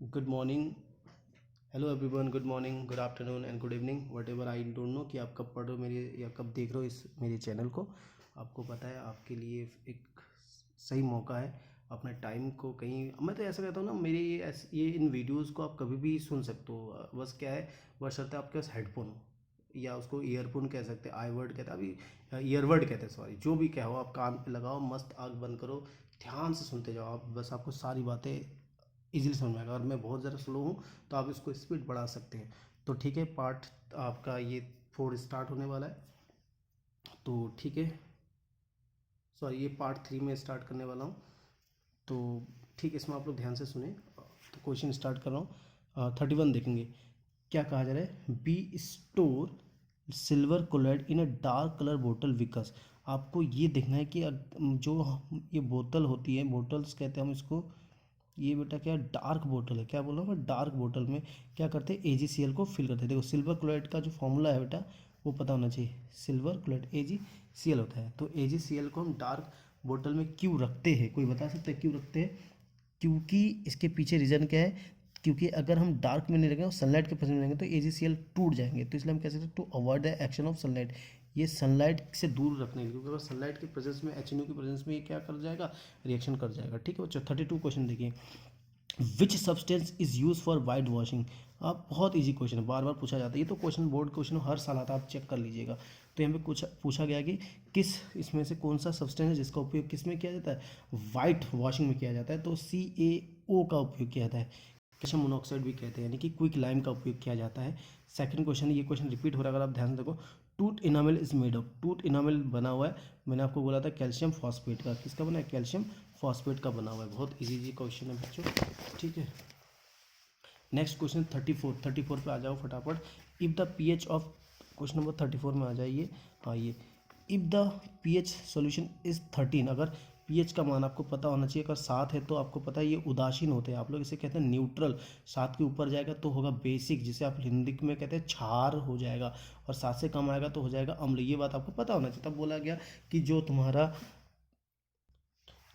Good morning. Hello everyone, good morning, good afternoon and good evening, what ever. I don't know कि आप कब पढ़ रहे हो मेरे या कब देख रहे हो इस मेरे चैनल को। आपको पता है आपके लिए एक सही मौका है अपने टाइम को कहीं। मैं तो ऐसा कहता हूँ ना, मेरी ये इन वीडियोस को आप कभी भी सुन सकते हो। बस क्या है, बशर्ते आपके पास हेडफोन हो या उसको ईयरफोन कह सकते हैं, आई वर्ड कहते हैं अभी, ईयरवर्ड कहते हैं, सॉरी। जो भी कहो आप कान पे लगाओ, मस्त आँख बंद करो, ध्यान से सुनते जाओ आप। बस आपको सारी बातें इजीली समझ में आएगा। और मैं बहुत ज़्यादा स्लो हूँ तो आप इसको स्पीड बढ़ा सकते हैं। तो ठीक है, पार्ट आपका ये 4 स्टार्ट होने वाला है। तो ठीक है, सॉरी, ये पार्ट 3 में स्टार्ट करने वाला हूँ। तो ठीक है, इसमें आप लोग ध्यान से सुने। तो क्वेश्चन स्टार्ट कर रहा हूँ। 31 देखेंगे। क्या कहा जा रहा है? Be store silver colloid in a dark colour बोतल विकस। आपको ये देखना है कि जो ये बोतल होती है, बोतल्स कहते हैं हम इसको। ये बेटा क्या डार्क बोतल है, क्या बोल रहा हूँ मैं, डार्क बोतल में क्या करते हैं, AgCl को फिल करते हैं। देखो सिल्वर क्लोराइड का जो फॉर्मूला है बेटा, वो पता होना चाहिए। सिल्वर क्लोराइड AgCl होता है। तो AgCl को हम डार्क बोतल में क्यों रखते हैं? कोई बता सकता है क्यों रखते हैं? क्योंकि इसके पीछे रीज़न क्या है? क्योंकि अगर हम डार्क में नहीं रखेंगे और सनलाइट के प्रेजेंस में रहेंगे तो AgCl टूट जाएंगे। तो इसलिए हम कह सकते हैं to avoid the action of sunlight. ये सनलाइट से दूर रखने के लिए, क्योंकि अगर सनलाइट के प्रेजेंस में, HNO की प्रेजेंस में ये क्या कर जाएगा, रिएक्शन कर जाएगा। ठीक है बच्चों, 32 क्वेश्चन देखिए। Which substance is use for white washing. आप बहुत इजी क्वेश्चन है, बार बार पूछा जाता है। ये तो क्वेश्चन बोर्ड क्वेश्चन हर साल आता है, आप चेक कर लीजिएगा। तो यहाँ पे कुछ पूछा गया कि किस इसमें से कौन सा सब्सटेंस है जिसका उपयोग किस में किया जाता है, वाइट वॉशिंग में किया जाता है। तो CaO का उपयोग किया जाता है। कैल्शियम मोनोऑक्साइड भी कहते हैं, यानी कि क्विक लाइम का उपयोग किया जाता है। सेकंड क्वेश्चन, ये क्वेश्चन रिपीट हो रहा है, अगर आप ध्यान से देखो। Tooth enamel is made of. Tooth enamel बना हुआ है, मैंने आपको बोला था कैल्शियम फॉस्फेट का। किसका बना है? कैल्शियम फॉस्फेट का बना हुआ है। बहुत इजी क्वेश्चन है बच्चों। ठीक है, नेक्स्ट क्वेश्चन 34 पे आ जाओ फटाफट। If the pH of, question number 34 में आ जाइए। हाँ, ये if the pH solution is 13, अगर पीएच का मान आपको पता होना चाहिए। अगर 7 है तो आपको पता है ये उदासीन होते हैं, आप लोग इसे कहते हैं न्यूट्रल। 7 के ऊपर जाएगा तो होगा बेसिक, जिसे आप हिंदी में कहते हैं क्षार हो जाएगा। और 7 से कम आएगा तो हो जाएगा अम्ल। ये बात आपको पता होना चाहिए। तब बोला गया कि जो तुम्हारा,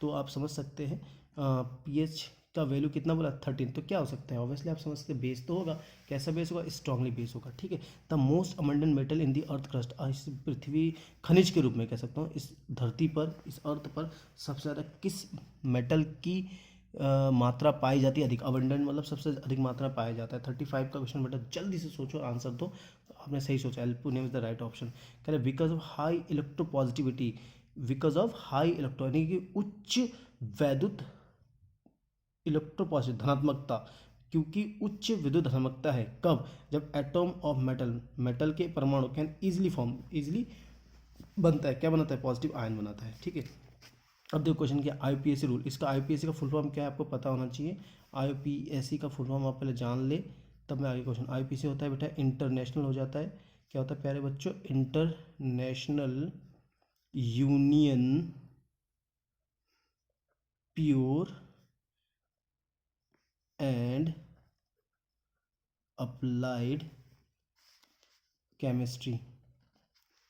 तो आप समझ सकते हैं पीएच का वैल्यू कितना बोला, 13। तो क्या हो सकता है? ऑब्वियसली आप समझ सकते हैं बेस तो होगा। कैसा बेस होगा? स्ट्रांगली बेस होगा। ठीक है, the most abundant metal in the earth crust, इस पृथ्वी खनिज के रूप में कह सकता हूँ, इस धरती पर, इस अर्थ पर सबसे ज़्यादा किस मेटल की मात्रा पाई जाती है? अधिक अबंडेंट मतलब सबसे अधिक मात्रा पाया जाता है। 35 का क्वेश्चन बेटा जल्दी से सोचो, आंसर दो। तो आपने सही सोचा, एल्पुनियम इज द राइट ऑप्शन। कह रहे because of high electropositivity, because of high electro यानी कि उच्च वैद्युत, इलेक्ट्रोपॉजिटिव धनात्मकता, क्योंकि उच्च विद्युत धनात्मकता है। कब? जब एटॉम ऑफ मेटल, मेटल के परमाणु कैन इजिली फॉर्म, इजिली बनता है, क्या बनाता है? पॉजिटिव आयन बनाता है। ठीक है, अब देखो क्वेश्चन क्या, IUPAC रूल। इसका IUPAC का फुल फॉर्म क्या है आपको पता होना चाहिए। IUPAC का फुल फॉर्म आप पहले जान ले, तब मैं आगे क्वेश्चन। IUPAC होता है बेटा इंटरनेशनल हो जाता है। क्या होता है प्यारे बच्चों? International union pure and applied chemistry,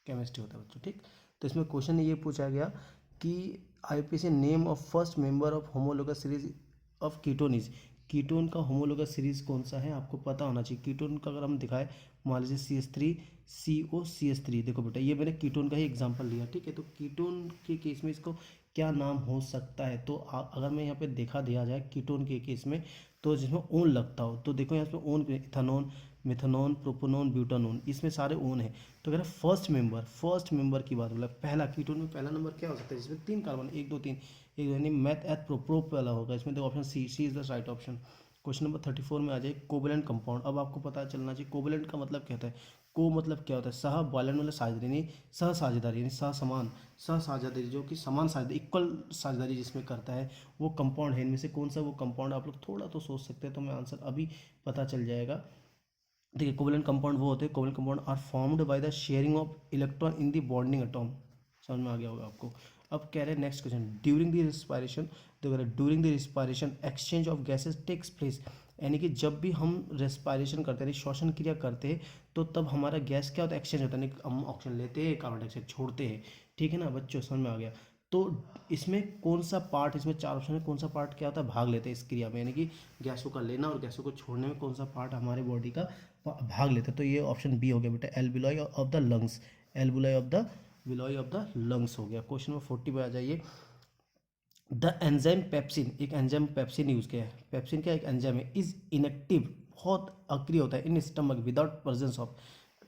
chemistry होता है बच्चों। ठीक, तो इसमें क्वेश्चन ये पूछा गया कि IUPAC name of first member of homologous series of ketone. Ketone का होमोलोगस सीरीज कौन सा है आपको पता होना चाहिए। कीटोन का अगर हम दिखाए, मान लीजिए CH3COCH3। देखो बेटा ये मैंने कीटोन का ही एग्जांपल लिया। ठीक है, तो कीटोन के केस में इसको क्या नाम हो सकता है? तो अगर मैं यहाँ पे देखा दिया जाए कीटोन के केस में, तो जिसमें ओन लगता हो, तो देखो यहाँ पे ओन, इथानोन, मिथानोन, प्रोपोनोन, ब्यूटानोन, इसमें सारे ओन है। तो अगर फर्स्ट मेंबर की बात बोला, पहला कीटोन में पहला नंबर क्या हो सकता है जिसमें 3 कार्बन, 1 2 3, एक यानी मैथ एथ प्रोप वाला होगा इसमें। देखो option C is the right option. Question number 34 में आ जाए, कोवेलेंट कंपाउंड। अब आपको पता चलना चाहिए कोवेलेंट का मतलब क्या होता है। को मतलब क्या होता है? सह, वायलेंट मतलब साझेदारी, यानी सह साझेदारी, यानी सह समान, सह साझेदारी, जो कि समान साझेदारी, इक्वल साझेदारी जिसमें करता है, वो कंपाउंड है। इनमें से कौन सा वो कंपाउंड? आप लोग थोड़ा तो सोच सकते हैं, तो मैं आंसर अभी पता चल जाएगा। देखिए कोवेलेंट कंपाउंड वो होते हैं, covalent compound are formed by the sharing of electron in the bonding atom. समझ में आ गया होगा आपको। अब कह रहे हैं next question, during the respiration, तो कह रहे during the respiration exchange of gases takes place, यानी कि जब भी हम रेस्पायरेशन करते हैं, श्वसन क्रिया करते हैं, तो तब हमारा गैस क्या होता है? एक्सचेंज होता है, यानी हम ऑक्सीजन लेते हैं, कार्बन डाइऑक्साइड छोड़ते हैं। ठीक है ना बच्चों, समझ में आ गया। तो इसमें कौन सा पार्ट, इसमें 4 ऑप्शन है, कौन सा पार्ट क्या होता है, भाग लेते हैं इस क्रिया में, यानी कि गैसों का लेना और गैसों को छोड़ने में कौन सा पार्ट हमारे बॉडी का भाग लेते हैं। तो ये ऑप्शन बी हो गया बेटा, alveoli of the lungs, alveoli of the lungs हो गया। क्वेश्चन नंबर 40 पे आ जाइए। द एंजाइम पेप्सिन, एक एंजाइम पेप्सिन यूज किया है। पेप्सिन क्या एक एंजाइम है, इज इनएक्टिव, बहुत अक्रिय होता है in stomach without presence of.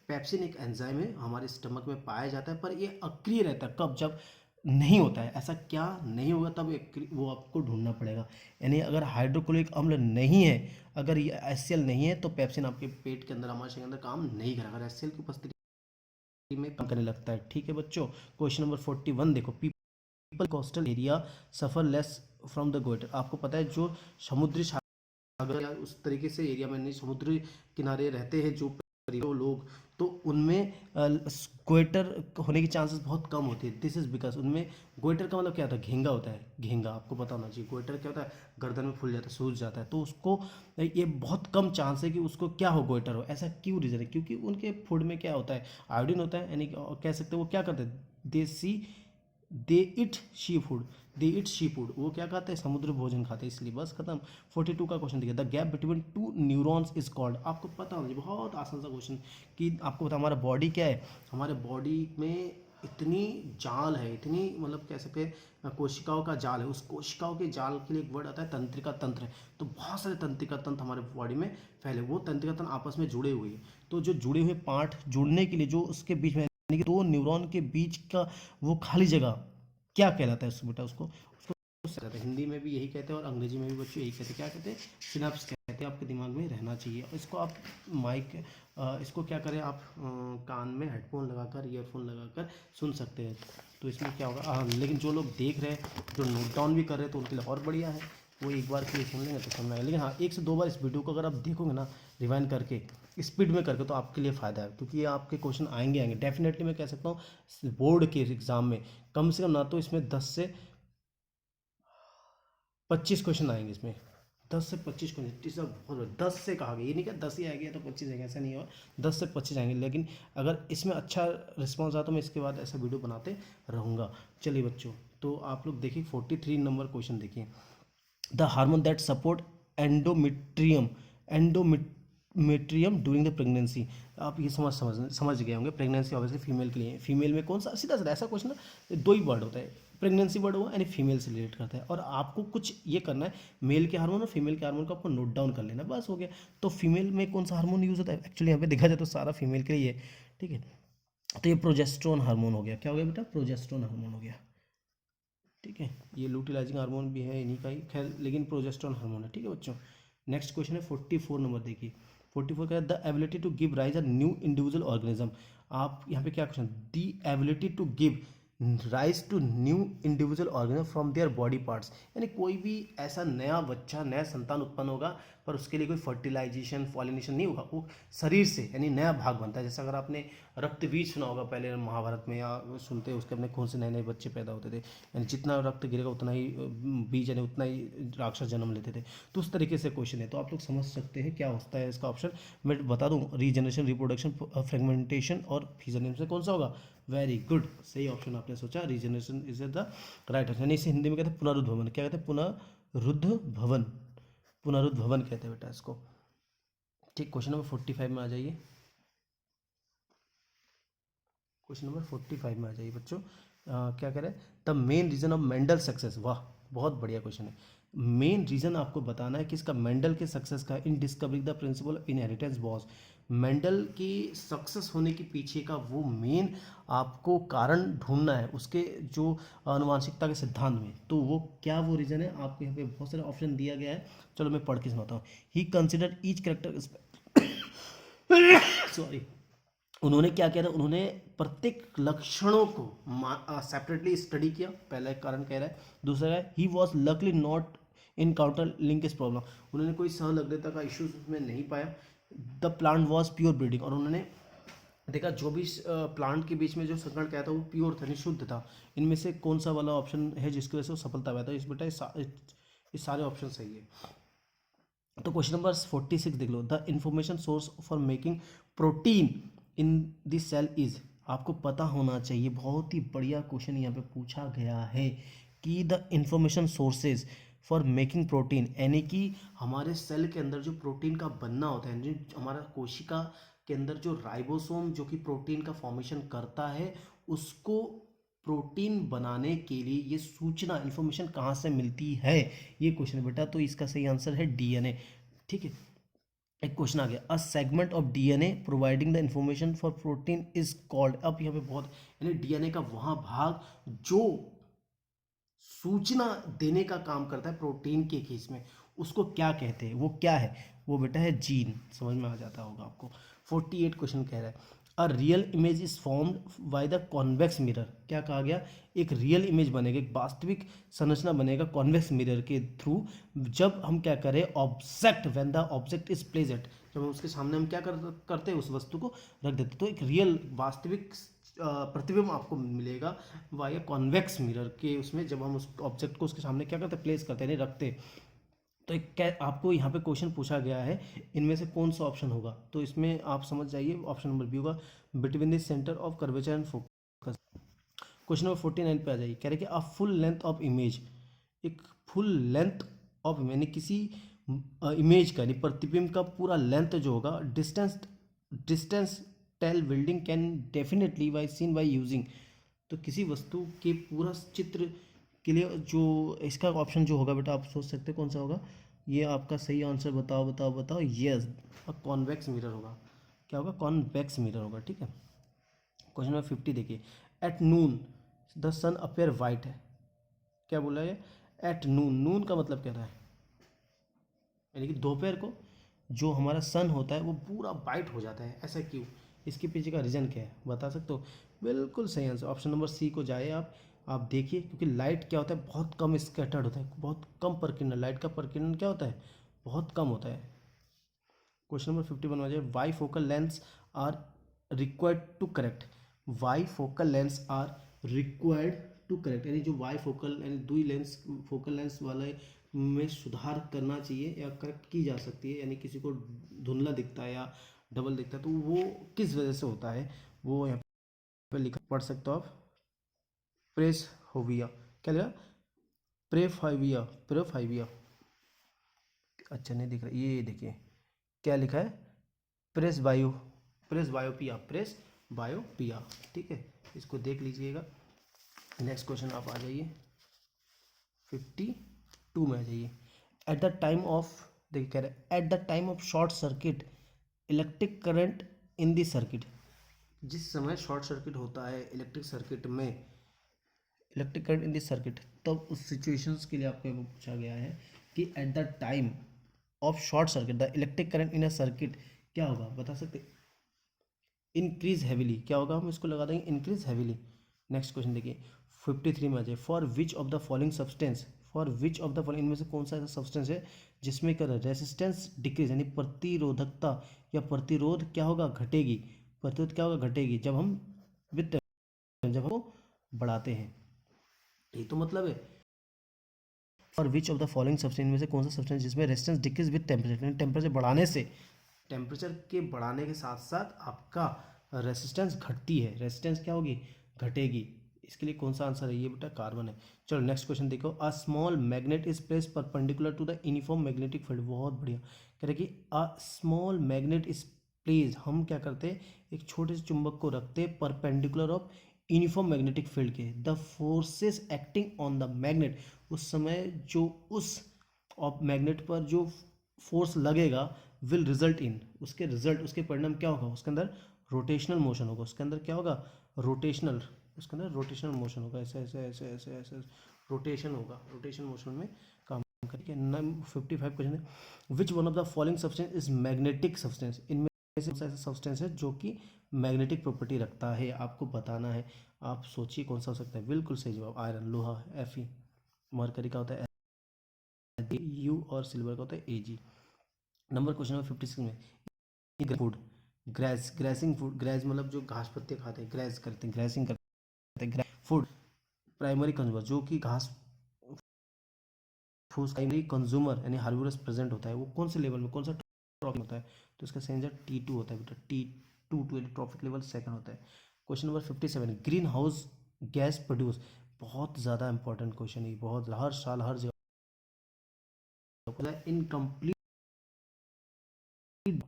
Pepsin एक एंजाइम है, हमारे स्टमक में पाया जाता है, पर ये अक्रिय रहता है कब, जब नहीं होता है। ऐसा क्या नहीं होगा, तब वो आपको ढूंढना पड़ेगा। यानी अगर हाइड्रोक्लोरिक अम्ल नहीं है, अगर ये HCl नहीं है, तो पेप्सिन आपके पेट के अंदर, हमारे शरीर के अंदर काम नहीं करेगा। अगर HCl की उपस्थिति में काम करने लगता है। ठीक है बच्चों, क्वेश्चन नंबर 41 देखो। People coastal area suffer less from the goitre. आपको पता है जो समुद्री सागर या उस तरीके से एरिया में नहीं, समुद्री किनारे रहते हैं जो लोग, तो उनमें गोइटर होने की चांसेस बहुत कम होती है। दिस इज बिकॉज उनमें गोइटर का मतलब क्या होता है, घेंगा होता है। घेंगा आपको पता होना चाहिए। गोइटर क्या होता है, गर्दन में फूल जाता है, सूज जाता है, तो उसको ये बहुत कम चांस है कि उसको क्या हो, गोइटर हो। ऐसा क्यों रीज़न है, क्योंकि उनके फूड में क्या होता है, आयोडीन होता है। यानी कह सकते हैं वो क्या करते हैं, desi they eat seafood, they eat seafood, वो क्या खाते हैं, समुद्र भोजन खाते हैं, इसलिए। बस खत्म। 42 का क्वेश्चन देखिए, the gap between two neurons is called. आपको पता होना चाहिए, बहुत आसान सा क्वेश्चन, कि आपको पता हमारा बॉडी क्या है, हमारे बॉडी में इतनी जाल है, इतनी मतलब कह सकते हैं कोशिकाओं का जाल है। उस कोशिकाओं के जाल के लिए एक वर्ड आता है तंत्रिका तंत्र। तो बहुत सारे तंत्रिका तंत्र हमारे बॉडी में फैले, वो तंत्रिका तंत्र आपस में जुड़े हुए हैं। तो जो जुड़े हुए पार्ट जुड़ने के लिए, जो उसके बीच में, यानी कि दो न्यूरॉन के बीच का वो खाली जगह क्या कहलाता है उसको बेटा, उसको कहते हैं, हिंदी में भी यही कहते हैं और अंग्रेजी में भी बच्चों यही कहते हैं। क्या कहते हैं, सिनैप्स कहते हैं। आपके दिमाग में रहना चाहिए। इसको आप माइक, इसको क्या करें आप, कान में हेडफोन लगाकर, ईयरफोन लगाकर सुन सकते हैं। तो इसमें क्या होगा, लेकिन जो लोग देख रहे हैं, जो नोट डाउन भी कर रहे हैं, तो उनके लिए और बढ़िया है, वो एक बार के लिए सुन लेंगे तो समझ आएगा। लेकिन हाँ, 1 से 2 बार इस वीडियो को अगर आप देखोगे ना, रिवाइंड करके, स्पीड में करके, तो आपके लिए फ़ायदा है, क्योंकि ये आपके क्वेश्चन आएंगे डेफिनेटली। मैं कह सकता हूँ बोर्ड के एग्जाम में कम से कम ना तो इसमें 10 से 25 क्वेश्चन आएंगे इसमें। 10 से 25 क्वेश्चन, टीचर बहुत 10 से कहा गया, ये नहीं क्या 10 ही आएंगे तो 25 आएंगे, ऐसा नहीं होगा। 10 से 25 आएंगे, लेकिन अगर इसमें अच्छा रिस्पॉन्स आता तो मैं इसके बाद ऐसा वीडियो बनाते रहूँगा। चलिए बच्चों, तो आप लोग देखिए 43 नंबर क्वेश्चन देखिए। The hormone that support endometrium, endometrium during the pregnancy. आप ये समझ गए होंगे। प्रेगनेंसी ऑब्वियसली फीमेल के लिए, फीमेल में कौन सा, सीधा सीधा ऐसा क्वेश्चन ना, 2 ही वर्ड होता है, प्रेगनेंसी वर्ड हुआ, यानी फीमेल से रिलेट करता है। और आपको कुछ ये करना है, मेल के हार्मोन और फीमेल के हार्मोन को आपको नोट डाउन कर लेना, बस हो गया। तो फीमेल में कौन सा हार्मोन यूज होता है, एक्चुअली यहाँ पे देखा जाए तो सारा फीमेल के लिए है। ठीक है, तो ये प्रोजेस्टेरोन हार्मोन हो गया। क्या हो गया बेटा, प्रोजेस्टेरोन हार्मोन हो गया। ठीक है, ये लुटिलाइजिंग हार्मोन भी है इन्हीं का ही, खैर, लेकिन प्रोजेस्टेरोन हार्मोन है। ठीक है बच्चों, नेक्स्ट क्वेश्चन है 44 नंबर देखिए। 44 का है, the ability to give rise a new individual organism. आप यहाँ पे क्या question, the ability to give rise to new individual organism from their body parts. यानी कोई भी ऐसा नया बच्चा, नया संतान उत्पन्न होगा, पर उसके लिए कोई फर्टिलाइजेशन, पॉलिनेशन नहीं होगा, वो शरीर से, यानी नया भाग बनता है। जैसे अगर आपने रक्त बीज सुना होगा पहले महाभारत में, या सुनते उसके अपने खून से नए नए बच्चे पैदा होते थे, यानी जितना रक्त गिरेगा उतना ही बीज, यानी उतना ही राक्षस जन्म लेते थे। तो उस तरीके से क्वेश्चन है, तो आप लोग समझ सकते हैं क्या होता है इसका ऑप्शन। मैं बता दूं, रीजनरेशन, रिप्रोडक्शन, फ्रेगमेंटेशन और फ्यूजन, इनमें से कौन सा होगा, वेरी गुड, सही ऑप्शन आपने सोचा, regeneration is the right option. यानी इसे हिंदी में कहते हैं पुनरुद्भवन। क्या कहते हैं, पुनरुद्ध भवन, पुनरुद्ध भवन कहते हैं बेटा इसको। ठीक, क्वेश्चन नंबर 45 में आ जाइए। क्वेश्चन नंबर 45 में आ जाइए बच्चों। क्या कह रहे हैं, the main reason of Mendel success. वाह, बहुत बढ़िया क्वेश्चन है। मेन रीजन आपको बताना है किसका, मेंडल के सक्सेस का, इन discovering the principle of inheritance was. Mendel की सक्सेस होने के पीछे का वो मेन आपको कारण ढूंढना है, उसके जो आनुवांशिकता के सिद्धांत में, तो वो क्या वो रीजन है। आपको यहाँ पे बहुत सारे ऑप्शन दिया गया है, चलो मैं पढ़ के सुनाता हूँ। ही कंसिडर ईच करेक्टर सॉरी, उन्होंने क्या किया था, उन्होंने प्रत्येक लक्षणों को सेपरेटली स्टडी किया, पहला एक कारण कह रहा है। दूसरा है, he was luckily not encounter linkage problem, उन्होंने कोई सहलग्नता का इश्यूज उसमें नहीं पाया। The plant was pure breeding, और उन्होंने देखा जो भी प्लांट के बीच में जो संकरण क्या था वो प्योर था, शुद्ध था। इनमें से कौन सा वाला ऑप्शन है जिसकी वजह से वो सफलता पाया था, इस बेटा ये सारे ऑप्शन सही है। तो क्वेश्चन नंबर 46 देख लो, the information source for making protein in the cell is. आपको पता होना चाहिए, बहुत ही बढ़िया क्वेश्चन यहाँ पे पूछा गया है कि the information sources for making protein, यानी कि हमारे सेल के अंदर जो प्रोटीन का बनना होता है, जो हमारा कोशिका के अंदर जो राइबोसोम जो कि प्रोटीन का फॉर्मेशन करता है, उसको प्रोटीन बनाने के लिए ये सूचना इन्फॉर्मेशन कहाँ से मिलती है, ये क्वेश्चन है बेटा। तो इसका सही आंसर है डीएनए। ठीक है, एक क्वेश्चन आ गया, a segment of DNA providing the information for protein is called. अब यहाँ पे बहुत, यानी डीएनए का वहाँ भाग जो सूचना देने का काम करता है प्रोटीन के केस में, उसको क्या कहते हैं, वो क्या है, वो बेटा है जीन। समझ में आ जाता होगा आपको। 48 क्वेश्चन कह रहा है, a real image is formed by the convex mirror. क्या कहा गया, एक रियल इमेज बनेगा, एक वास्तविक संरचना बनेगा कॉन्वेक्स मिरर के थ्रू, जब हम क्या करें, object, when the object is placid, जब हम उसके सामने हम क्या करते हैं, उस वस्तु को रख देते हैं। तो एक रियल वास्तविक प्रतिबिंब आपको मिलेगा वाया कॉन्वेक्स मिरर के उसमें, जब हम उस ऑब्जेक्ट को उसके सामने क्या करते हैं, प्लेस करते हैं, नहीं रखते। तो एक क्या आपको यहाँ पे क्वेश्चन पूछा गया है, इनमें से कौन सा ऑप्शन होगा, तो इसमें आप समझ जाइए, ऑप्शन नंबर बी होगा, between the centre of curvature and focus. Question number 49 पे आ जाइए, कह रहे कि a full length of image, एक फुल लेंथ ऑफ, यानी किसी इमेज का, यानी प्रतिबिंब का पूरा लेंथ जो होगा, distance distance tall building can definitely by seen by using. तो किसी वस्तु के पूरा चित्र के लिए जो इसका ऑप्शन जो होगा बेटा, आप सोच सकते हैं कौन सा होगा, ये आपका सही आंसर बताओ बताओ बताओ। यस, कॉन्वेक्स मिरर होगा। क्या होगा, कॉन्वेक्स मिरर होगा। ठीक है, क्वेश्चन नंबर 50 देखिए, at noon the sun appear white है। क्या बोला है, एट नून, नून का मतलब क्या रहा है, यानी कि दोपहर को जो हमारा सन होता है वो पूरा वाइट हो जाता है, ऐसा क्यों, इसके पीछे का रीज़न क्या है, बता सकते हो। बिल्कुल सही आंसर ऑप्शन नंबर सी को जाए आप देखिए, क्योंकि लाइट क्या होता है, बहुत कम स्कैटर्ड होता है, बहुत कम प्रकीर्णन, लाइट का प्रकीर्णन क्या होता है, बहुत कम होता है। क्वेश्चन नंबर 51 बनवा जाए, why focal lens are required to correct. Why focal lens are required to correct, यानी जो वाई फोकल यानी दुई लेंस फोकल लेंस वाले में सुधार करना चाहिए या करेक्ट की जा सकती है, यानी किसी को धुंधला दिखता है या डबल दिखता है, तो वो किस वजह से होता है, वो यहाँ पे लिखा, पढ़ सकते हो आप। प्रेस होविया, क्या लिखा, प्रेफाइविया, प्रेफाइविया, अच्छा नहीं दिख रहा, ये देखिए क्या लिखा है, प्रेस बायो, प्रेस बायोपिया, प्रेस बायोपिया। ठीक है, इसको देख लीजिएगा। नेक्स्ट क्वेश्चन आप आ जाइए, 52 में आ जाइए, एट द टाइम ऑफ, देखिए कह रहे हैं at the time of short circuit electric current in the circuit. जिस समय शॉर्ट सर्किट होता है इलेक्ट्रिक सर्किट में, electric current in the circuit, तब उस सिचुएशंस के लिए आपको ये पूछा गया है कि at the time of short circuit the electric current in a circuit क्या होगा, बता सकते, इंक्रीज हैविली। क्या होगा, हम इसको लगा देंगे इंक्रीज हैविली। नेक्स्ट क्वेश्चन देखिए, 53 में आ जाए, for which of the following substance, for which of the following, इनमें से कौन सा ऐसा सब्सटेंस है जिसमें क्या रेसिस्टेंस डिक्रीज, यानी प्रतिरोधकता या प्रतिरोध क्या होगा, घटेगी, प्रतिरोध क्या होगा, घटेगी, जब हम विद, जब हम बढ़ाते हैं, यही तो मतलब है। और which of the following substance में से कौन सा सब्सटेंस जिसमें resistance decrease with temperature, temperature बढ़ाने से, टेम्परेचर के बढ़ाने के साथ साथ आपका रेजिस्टेंस घटती है, रेजिस्टेंस क्या होगी, घटेगी। इसके लिए कौन सा आंसर है, ये बेटा कार्बन है। चलो नेक्स्ट क्वेश्चन देखो, a small magnet is place perpendicular to the uniform magnetic field. बहुत बढ़िया, कह रहे कि a small magnet is place, हम क्या करते हैं, एक छोटे से चुंबक को रखते हैं perpendicular of uniform magnetic field के, the forces acting on the magnet, उस समय जो उस मैग्नेट पर जो फोर्स लगेगा, विल रिजल्ट इन, उसके रिजल्ट, उसके परिणाम क्या होगा, उसके अंदर रोटेशनल मोशन होगा, उसके अंदर क्या होगा, रोटेशनल, उसके अंदर रोटेशनल मोशन होगा, ऐसे ऐसे ऐसे ऐसे ऐसे रोटेशन होगा, रोटेशन मोशन में काम करके। 55 क्वेश्चन है, which one of the following substance is magnetic substance, इनमें से ऐसा सब्सटेंस है जो कि मैग्नेटिक प्रॉपर्टी रखता है, आपको बताना है। आप सोचिए कौन सा हो सकता है, बिल्कुल सही जवाब आयरन, लोहा, Fe। मरकरी का होता है यू, और सिल्वर का होता है Ag। नंबर क्वेश्चन नंबर 56 में, food, grace, gracing food, grace मतलब जो घास पत्ते खाते हैं, ग्रेस करते हैं, ग्रेसिंग करते हैं, फूड प्राइमरी कंज्यूमर, जो कि घास फूस प्राइमरी कंज्यूमर यानी हार्बिवरस प्रेजेंट होता है, वो कौन से लेवल में, कौन सा ट्रॉफिक होता है, तो इसका सही आंसर T2 होता है बेटा, T2 यानी ट्रॉफिक लेवल सेकंड होता है। Question number 57, green house gas produce, बहुत ज़्यादा इंपॉर्टेंट क्वेश्चन है, बहुत हर साल हर जगह। इनकम्प्लीट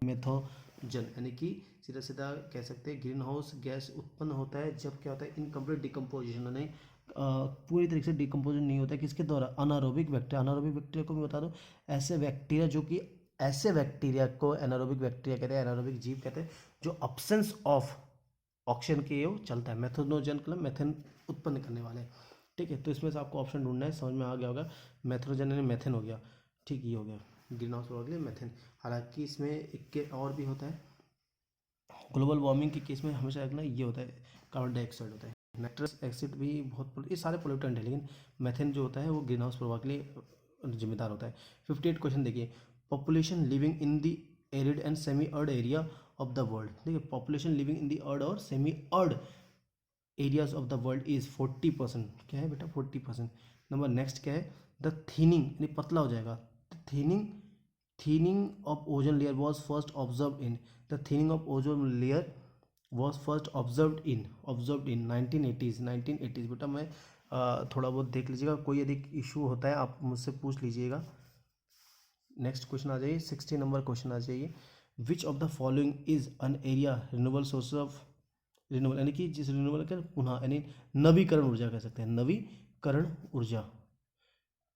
मेथोजन, यानी कि सीधा सीधा कह सकते हैं ग्रीन हाउस गैस उत्पन्न होता है जब क्या होता है, इनकम्प्लीट डिकम्पोजिशन, यानी पूरी तरीके से डिकम्पोजिशन नहीं होता है। किसके द्वारा? Anaerobic bacteria. अनारोबिक बैक्टीरिया को मैं बता दूं, ऐसे बैक्टीरिया जो कि ऐसे बैक्टीरिया को एनारोबिक बैक्टीरिया कहते हैं, एनारोबिक जीव कहते हैं, जो अब्सेंस ऑफ ऑक्सीजन के वो चलता है। मेथनोजन मतलब मेथेन उत्पन्न करने वाले। ठीक है, तो इसमें से आपको ऑप्शन ढूंढना है, समझ में आ गया होगा। मेथनोजन यानी मेथेन हो गया, ठीक, ये हो गया ग्रीन हाउस प्रोडक्ट मेथेन। हालांकि इसमें एक के और भी होता है, ग्लोबल वार्मिंग के केस में हमेशा रखना ये होता है, कार्बन डाइऑक्साइड होता है। नाइट्रस एसिड भी बहुत, ये सारे पोल्यूटेंट है, लेकिन मेथेन जो होता है वो ग्रीन हाउस प्रभाव के लिए जिम्मेदार होता है। 58 क्वेश्चन देखिए, population living in the arid and semi arid area of the world. देखिए, population living in the arid or semi arid areas of the world is 40%। क्या है बेटा? 40%। नंबर नेक्स्ट क्या है? द थीनिंग, यानी पतला हो जाएगा। Thinning of ozone layer was first observe in, the thinning of ozone layer was first observe in 1980s। बेटा मैं थोड़ा बहुत देख लीजिएगा, कोई यदि इशू होता है आप मुझसे पूछ लीजिएगा। नेक्स्ट क्वेश्चन आ जाइए, 60 नंबर क्वेश्चन आ जाइए। Which of the following is an area renewable source of renewable, यानी कि जिस रिन्यूएबल का पुनः यानी नवीकरण ऊर्जा कह सकते हैं, नवीकरण ऊर्जा,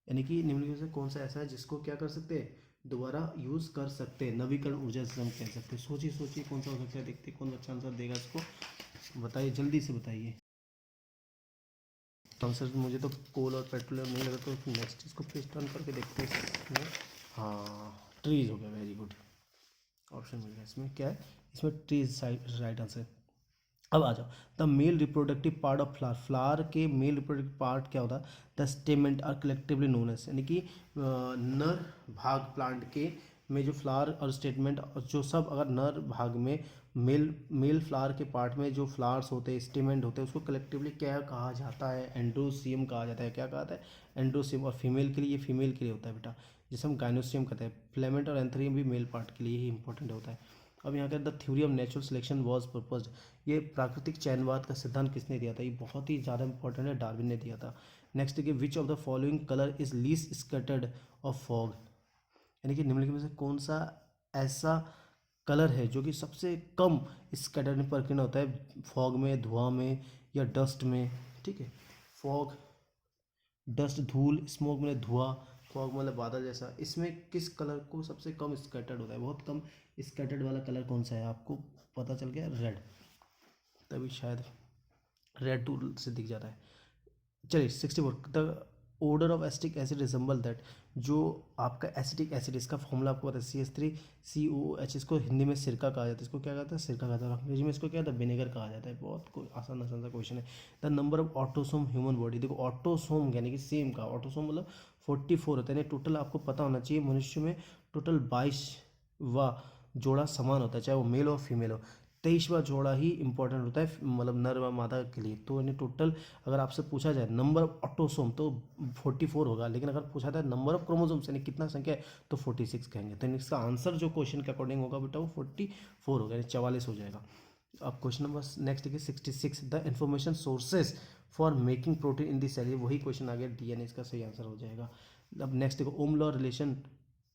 यानी कि निम्नलिखित में से कौन सा ऐसा है जिसको क्या कर सकते हैं, दोबारा यूज कर सकते हैं, नवीकरण ऊर्जा जिसे हम कह सकते हैं। सोचिए सोचिए कौन सा हो सकता है, देखते हैं कौन बच्चा आंसर देगा इसको, बताइए जल्दी से बताइए आंसर। मुझे तो कोल और पेट्रोलियम नहीं लगा, तो नेक्स्ट इसको पेज टर्न करके देखते हैं इसमें। हाँ, ट्रीज हो गया, वेरी गुड, ऑप्शन मिल गया। इसमें क्या है? इसमें ट्रीज राइट आंसर। अब आ जाओ, the male reproductive part of flower, flower के मेल रिप्रोडक्टिव पार्ट क्या होता है? The stamen are collectively known as, यानी कि नर भाग प्लांट के में जो फ्लावर और स्टेटमेंट जो सब, अगर नर भाग में मेल फ्लावर के पार्ट में जो फ्लावर्स होते हैं, स्टेमेंट होते हैं, उसको कलेक्टिवली क्या कहा जाता है? एंड्रोसियम कहा जाता है। क्या कहा जाता है? एंड्रोसियम। और फीमेल के लिए, ये फीमेल के लिए होता है बेटा, जिसे हम गाइनोसियम कहते हैं। फ्लेमेंट और एंथरियम भी मेल पार्ट के लिए ही इंपॉर्टेंट होता है। अब यहाँ का the theory of natural selection was proposed, ये प्राकृतिक चयनवाद का सिद्धांत किसने दिया था? ये बहुत ही ज़्यादा इंपॉर्टेंट है, डार्विन ने दिया था। नेक्स्ट देखिए, which of the following colour is least scattered of fog, यानी कि निम्नलिखित में से कौन सा ऐसा कलर है जो कि सबसे कम स्कैटर्ड प्रकीर्ण होता है फॉग में, धुआं में या डस्ट में। ठीक है, फॉग, डस्ट, धूल, स्मोक मतलब धुआं, फॉग मतलब बादल जैसा, इसमें किस कलर को सबसे कम स्कैटर्ड होता है? बहुत कम स्कैटर्ड वाला कलर कौन सा है? आपको पता चल गया, रेड, तभी शायद रेड टूल से दिख जाता है। चलिए 64, the odour of acetic acid resemble that, जो आपका एसिटिक एसिड, इसका फॉर्मूला आपको पता है CH3COOH, इसको हिंदी में सिरका कहा जाता है, इसको क्या कहता है? सिरका कहता है। अंग्रेजी में इसको क्या कहता है? विनेगर कहा जाता है। बहुत कोई आसान आसान सा क्वेश्चन है। The number of autosome human body, देखो ऑटोसोम यानी कि सेम का, ऑटोसोम मतलब 44 होता है, यानी टोटल आपको पता होना चाहिए मनुष्य में टोटल 22वां जोड़ा समान होता है, चाहे वो मेल हो फीमेल हो। 23वां जोड़ा ही इंपॉर्टेंट होता है, मतलब नर व मादा के लिए। तो यानी टोटल अगर आपसे पूछा जाए नंबर ऑफ ऑटोसोम तो 44 होगा, लेकिन अगर पूछा जाए नंबर ऑफ क्रोमोसोम्स यानी कितना संख्या है तो 46 कहेंगे। तो इसका आंसर जो क्वेश्चन के अकॉर्डिंग होगा बेटा वो 44 होगा, यानी 44 हो जाएगा। अब क्वेश्चन नंबर नेक्स्ट देखिए 66, the information sources for making protein in the cell, वही क्वेश्चन आ गया, DNA इसका सही आंसर हो जाएगा। अब नेक्स्ट देखो, ओम लॉ रिलेशन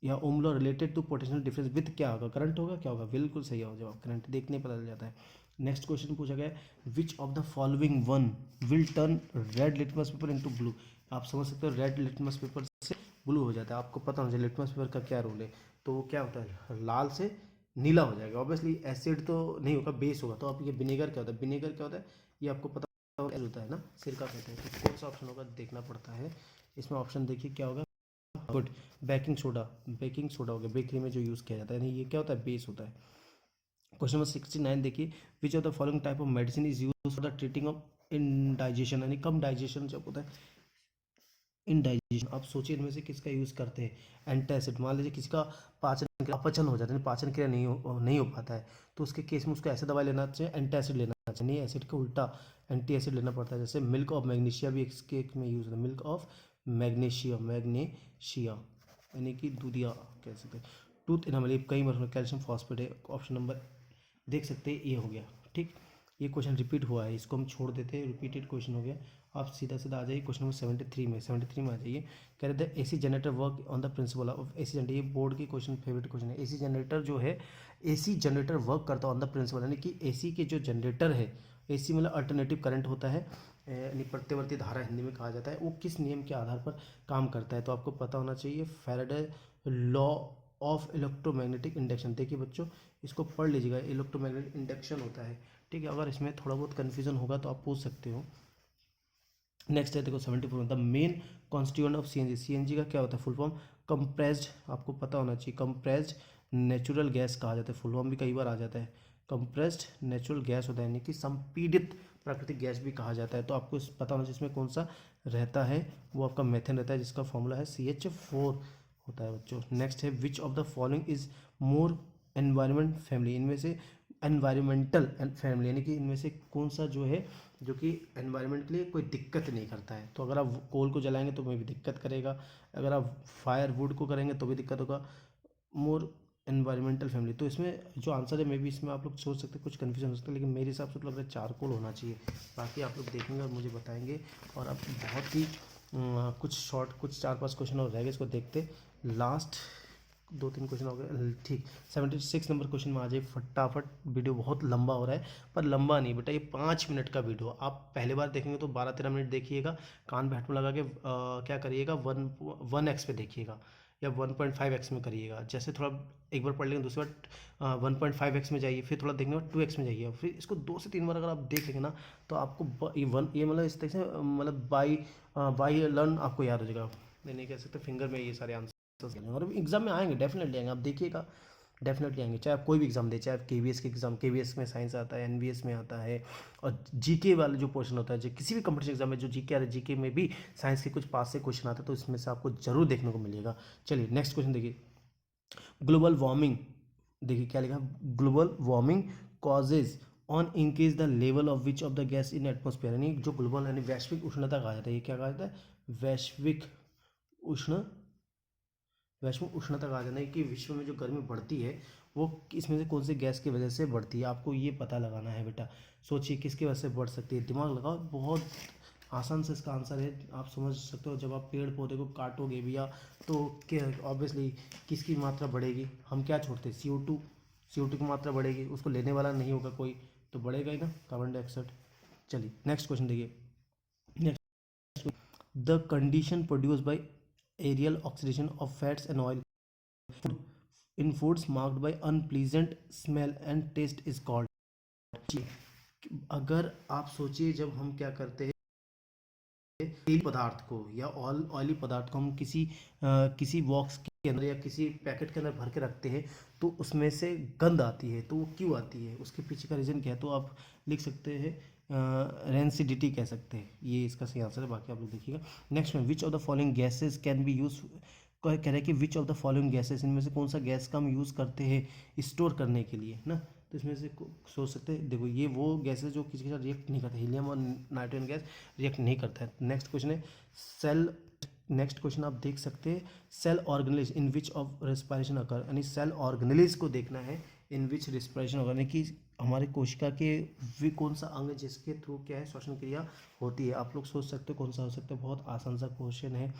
या Ohm law related to potential difference with क्या होगा? करंट होगा, क्या होगा? बिल्कुल सही हो जवाब, करंट देखने पता चल जाता है। नेक्स्ट क्वेश्चन पूछा गया, which of the following one will turn red litmus paper into blue, आप समझ सकते हो रेड लिटमस पेपर से ब्लू हो जाता है। आपको पता होना चाहिए लिटमस पेपर का क्या रोल है, तो वो क्या होता है? लाल से नीला हो जाएगा। ऑब्वियसली एसिड तो नहीं होगा, बेस होगा। तो आप ये विनेगर क्या होता है? विनेगर क्या होता है ये आपको पता होता है ना, सिरका कहते हैं। तो कौन सा ऑप्शन होगा देखना पड़ता है। इसमें ऑप्शन देखिए क्या होगा, good, baking soda, baking soda हो गया, बेकरी में जो यूज़ किया जाता है, यानी ये क्या होता है? बेस होता है। क्वेश्चन नंबर 69 देखिए, which of the following type of medicine is use for the treating of indigestion, यानी कम डाइजेशन जब होता है, इनडाइजेशन। आप सोचिए इनमें से किसका यूज़ करते हैं? एंटासिड। मान लीजिए किसी का अपचन हो जाता है, पाचन क्रिया नहीं हो पाता है, तो उसके केस में उसको ऐसे दवाई लेना चाहिए, एंटासिड लेना चाहिए, नहीं एसिड के उल्टा एंटी एसिड लेना पड़ता है। जैसे मिल्क ऑफ मैग्नीशिया भी इसके एक में यूज़ है, मिल्क ऑफ मैग्नीशिया यानी कि दूधिया कह सकते हैं। टूथ इनामल, कई बार कैल्शियम फॉस्फेट है, ऑप्शन नंबर देख सकते हैं, ये हो गया। ठीक, ये क्वेश्चन रिपीट हुआ है, इसको हम छोड़ देते हैं, रिपीटेड क्वेश्चन हो गया। आप सीधा सीधा आ जाइए क्वेश्चन नंबर 73 में आ जाइए। कह रहे थे AC generator work on the principle of AC generator, ये बोर्ड की क्वेश्चन फेवरेट क्वेश्चन है। एसी जनरेटर जो है, एसी जनरेटर वर्क करता है ऑन द प्रिंसिपल, यानी कि एसी के जो जनरेटर है, एसी मतलब अल्टरनेटिव करंट होता है, यानी प्रत्यवर्ती धारा हिंदी में कहा जाता है, वो किस नियम के आधार पर काम करता है, तो आपको पता होना चाहिए Faraday law of electromagnetic induction. देखिए बच्चों, इसको पढ़ लीजिएगा, इलेक्ट्रोमैग्नेटिक इंडक्शन होता है, ठीक है। अगर इसमें थोड़ा बहुत कन्फ्यूजन होगा तो आप पूछ सकते हो। नेक्स्ट है देखो 74, the main constituent of CNG, CNG का क्या होता है फुल फॉर्म, कंप्रेस्ड, आपको पता होना चाहिए, कंप्रेस्ड नेचुरल गैस कहा जाता है, फुल फॉर्म भी कई बार आ जाता है, कंप्रेस्ड नेचुरल गैस होता है, यानी कि संपीड़ित प्राकृतिक गैस भी कहा जाता है। तो आपको पता होना चाहिए इसमें कौन सा रहता है, वो आपका मेथेन रहता है, जिसका फॉर्मूला है CH4 होता है बच्चों। नेक्स्ट है which of the following is more environment family, इनमें से एनवायरमेंटल फैमिली, यानी कि इनमें से कौन सा जो है जो कि एनवायरनमेंट के लिए कोई दिक्कत नहीं करता है। तो अगर आप कोल को जलाएंगे तो में भी दिक्कत करेगा, अगर आप फायर वुड को करेंगे तो भी दिक्कत होगा। मोर एनवायरमेंटल फैमिली, तो इसमें जो आंसर है, मे भी इसमें आप लोग सोच सकते हैं कुछ कन्फ्यूजन हो सकता है, लेकिन मेरे हिसाब से तो लग रहा है चारकोल होना चाहिए। बाकी आप लोग देखेंगे और मुझे बताएंगे। और अब बहुत ही कुछ शॉर्ट, कुछ 4-5 क्वेश्चन और रह गए, इसको देखते लास्ट 2-3 क्वेश्चन हो गए, ठीक। 76 नंबर क्वेश्चन में आ जाए फटाफट, वीडियो बहुत लंबा हो रहा है, पर लंबा नहीं बेटा, ये 5 मिनट का वीडियो, आप पहले बार देखेंगे तो 12-13 मिनट देखिएगा, कान पे हेडफोन लगा के क्या करिएगा, 1x पे देखिएगा या 1.5x में करिएगा। जैसे थोड़ा एक बार पढ़ लेंगे, दूसरी बार 1.5x में जाइए, फिर थोड़ा देखने बाद 2x में जाइए, फिर इसको 2 से 3 बार अगर आप देख लेंगे ना, तो आपको ये मतलब इस तरह से मतलब बाई लर्न आपको याद हो जाएगा। नहीं कह सकते फिंगर में ये सारे आंसर, और एग्जाम में आएंगे, डेफिनेटली आएंगे, आप देखिएगा, डेफिनेटली आएंगे। चाहे आप कोई भी एग्जाम दे, चाहे आप केवीएस के एग्जाम, केवीएस में साइंस आता है, एनवीएस में आता है, और जीके वाला जो पोर्शन होता है, जो किसी भी कंपटीशन एग्जाम में जो जीके आ रहा है, जीके में भी साइंस के कुछ पास से क्वेश्चन आता है, तो इसमें से आपको जरूर देखने को मिलेगा। चलिए नेक्स्ट क्वेश्चन देखिए, ग्लोबल वार्मिंग, देखिए क्या लिखा, global warming causes on increase the level of which of the gas in atmosphere, यानी जो ग्लोबल यानी वैश्विक उष्णता कहा जाता है, ये क्या कहा जाता है, वैश्विक उष्ण वैश्विक उष्णता कहा जाता है कि विश्व में जो गर्मी बढ़ती है वो इसमें से कौन सी गैस की वजह से बढ़ती है, आपको ये पता लगाना है बेटा। सोचिए किसकी वजह से बढ़ सकती है, दिमाग लगाओ, बहुत आसान से इसका आंसर है, आप समझ सकते हो। जब आप पेड़ पौधे को काटोगे भैया, तो ऑब्वियसली किसकी मात्रा बढ़ेगी, हम क्या छोड़ते हैं, CO2 की मात्रा बढ़ेगी, उसको लेने वाला नहीं होगा कोई, तो बढ़ेगा ही ना, कार्बन डाइऑक्साइड। चलिए नेक्स्ट क्वेश्चन देखिए, the condition produce by aerial oxidation of fats and oil in foods marked by unpleasant smell and taste is called। अगर आप सोचिए, जब हम क्या करते हैं तेल पदार्थ को या ऑयली पदार्थ को हम किसी बॉक्स के अंदर या किसी पैकेट के अंदर भर के रखते हैं, तो उसमें से गंध आती है, तो वो क्यों आती है, उसके पीछे का रीज़न क्या है, तो आप लिख सकते हैं रेंसिडिटी कह सकते हैं, ये इसका सही आंसर है। बाकी आप लोग देखिएगा। नेक्स्ट में which of the following gases can be use, कह रहा है कि which of the following gases, इनमें से कौन सा गैस का हम यूज़ करते हैं स्टोर करने के लिए ना, तो इसमें से सोच सकते हैं, देखो ये वो गैसेज जो किसी के साथ रिएक्ट नहीं करते, हीलियम और नाइट्रोजन गैस रिएक्ट नहीं करता है। नेक्स्ट क्वेश्चन है सेल, नेक्स्ट क्वेश्चन आप देख सकते हैं, cell organelles in which of respiration occur, यानी सेल ऑर्गेनेलिज को देखना है इन विच रेस्पिरेशन अकर, यानी कि हमारे कोशिका के वे कौन सा अंग जिसके थ्रू क्या है श्वसन क्रिया होती है। आप लोग सोच सकते हो कौन सा हो सकता है, बहुत आसान सा क्वेश्चन है,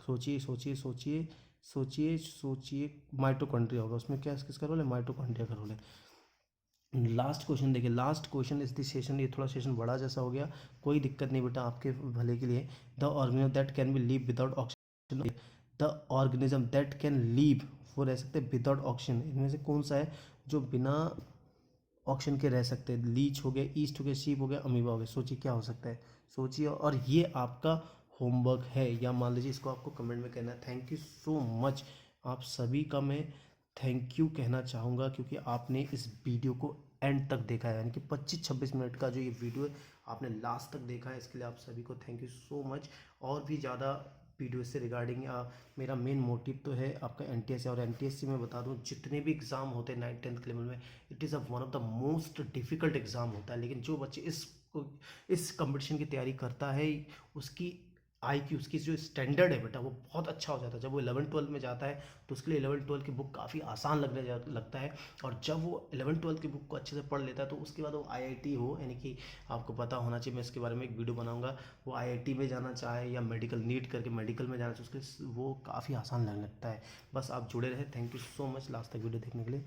सोचिए सोचिए सोचिए सोचिए सोचिए, माइटोकॉन्ड्रिया होगा, उसमें क्या किसका रोल है, माइटोकॉन्ड्रिया का रोल है। लास्ट क्वेश्चन देखिए, लास्ट क्वेश्चन इस दिस सेशन, ये थोड़ा सेशन बड़ा जैसा हो गया, कोई दिक्कत नहीं बेटा, आपके भले के लिए। The organism that can be leave without oxygen, the organism that can leave, वो रह सकते हैं विदाउट ऑक्सीजन, इनमें से कौन सा है जो बिना ऑक्सीजन के रह सकते हैं, लीच हो गया, ईस्ट हो गया, शीप हो गया, अमीबा हो गया, सोचिए क्या हो सकता है, सोचिए। और ये आपका होमवर्क है, या मान लीजिए इसको आपको कमेंट में कहना है। थैंक यू सो मच, आप सभी का मैं थैंक यू कहना चाहूँगा, क्योंकि आपने इस वीडियो को एंड तक देखा है, यानी कि 25-26 मिनट का जो ये वीडियो है आपने लास्ट तक देखा है, इसके लिए आप सभी को थैंक यू सो मच। और भी ज़्यादा वीडियो से रिगार्डिंग मेरा मेन मोटिव तो है आपका एनटीएस, और एनटीएससी में बता दूं जितने भी एग्ज़ाम होते हैं 9th-10th के लेवल में, it is one of the most difficult exam होता है, लेकिन जो बच्चे इस कंपटीशन की तैयारी करता है उसकी IQ, उसकी जो स्टैंडर्ड है बेटा वो बहुत अच्छा हो जाता है। जब वो 11th-12 में जाता है तो उसके लिए 11th-12 की बुक काफ़ी आसान लगता है। और जब वो 11th-12 की बुक को अच्छे से पढ़ लेता है तो उसके बाद वो IIT हो, यानी कि आपको पता होना चाहिए, मैं इसके बारे में एक वीडियो बनाऊंगा, वो IIT में जाना चाहे या मेडिकल नीट करके मेडिकल में जाना चाहे, उसके वो काफ़ी आसान लगने लगता है। बस आप जुड़े रहे। Thank you so much last तक वीडियो देखने के लिए।